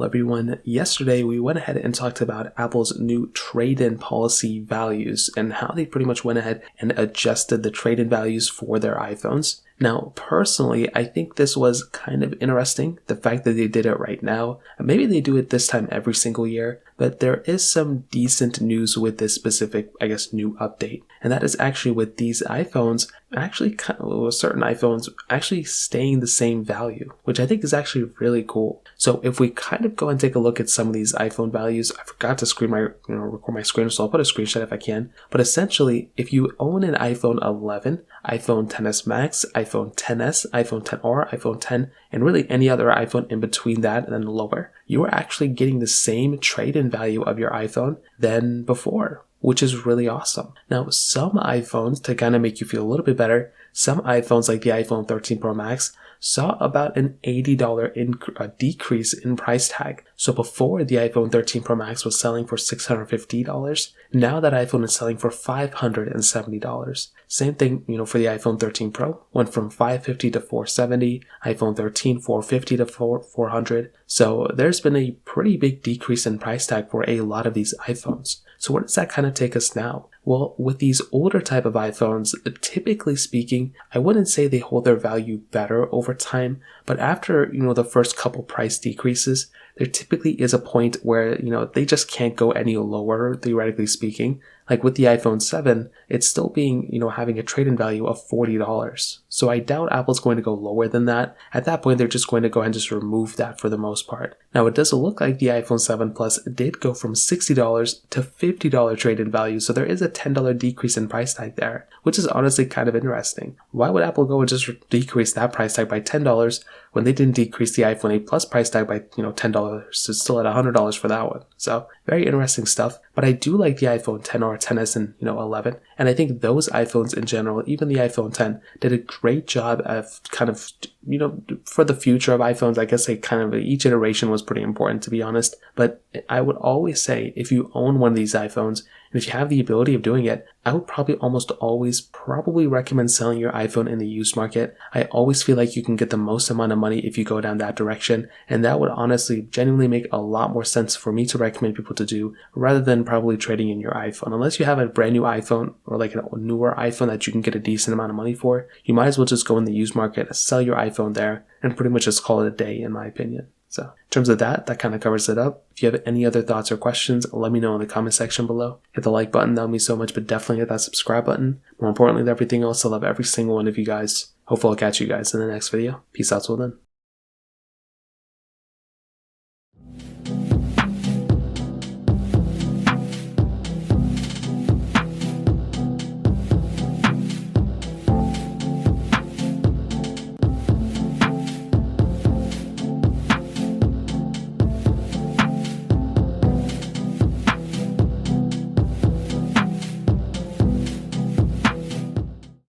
Well, everyone, yesterday we went ahead and talked about Apple's new trade-in policy values and how they pretty much went ahead and adjusted the trade-in values for their iPhones. Now, personally, I think this was kind of interesting, the fact that they did it right now. Maybe they do it this time every single year, but there is some decent news with this specific, new update. And that is actually with these iPhones, certain iPhones actually staying the same value, which I think is actually really cool. So if we kind of go and take a look at some of these iPhone values, I forgot to record my screen, so I'll put a screenshot if I can. But essentially, if you own an iPhone 11, iPhone XS Max, iPhone XS, iPhone XR, iPhone 10, and really any other iPhone in between that and then lower, you are actually getting the same trade-in value of your iPhone than before, which is really awesome. Now, some iPhones, to kind of make you feel a little bit better, some iPhones like the iPhone 13 Pro Max saw about an $80 decrease in price tag. So before, the iPhone 13 Pro Max was selling for $650. Now that iPhone is selling for $570. Same thing, for the iPhone 13 Pro, went from $550 to $470, iPhone 13 $450 to $400. So there's been a pretty big decrease in price tag for a lot of these iPhones. So where does that kind of take us now? Well, with these older type of iPhones, typically speaking, I wouldn't say they hold their value better over time, but after, the first couple price decreases, there typically is a point where, they just can't go any lower, theoretically speaking. Like with the iPhone 7, it's still being, having a trade-in value of $40. So I doubt Apple's going to go lower than that. At that point, they're just going to go ahead and just remove that for the most part. Now, it does look like the iPhone 7 Plus did go from $60 to $50 trade-in value. So there is a $10 decrease in price tag there, which is honestly kind of interesting. Why would Apple go and just decrease that price tag by $10 when they didn't decrease the iPhone 8 Plus price tag by, $10? So it's still at $100 for that one. So very interesting stuff. But I do like the iPhone 10 or 10s and 11. And I think those iPhones in general, even the iPhone 10, did a great job of kind of, for the future of iPhones. I guess each iteration was pretty important, to be honest. But I would always say, if you own one of these iPhones, and if you have the ability of doing it, I would almost always recommend selling your iPhone in the used market. I always feel like you can get the most amount of money if you go down that direction. And that would honestly, genuinely make a lot more sense for me to recommend people to do, rather than probably trading in your iPhone. Unless you have a brand new iPhone or like a newer iPhone that you can get a decent amount of money for, you might as well just go in the used market, sell your iPhone there, and pretty much just call it a day, in my opinion. So in terms of that kind of covers it up. If you have any other thoughts or questions, let me know in the comment section below. Hit the like button, that would mean so much, but definitely hit that subscribe button. More importantly than everything else, I love every single one of you guys. Hopefully I'll catch you guys in the next video. Peace out till then.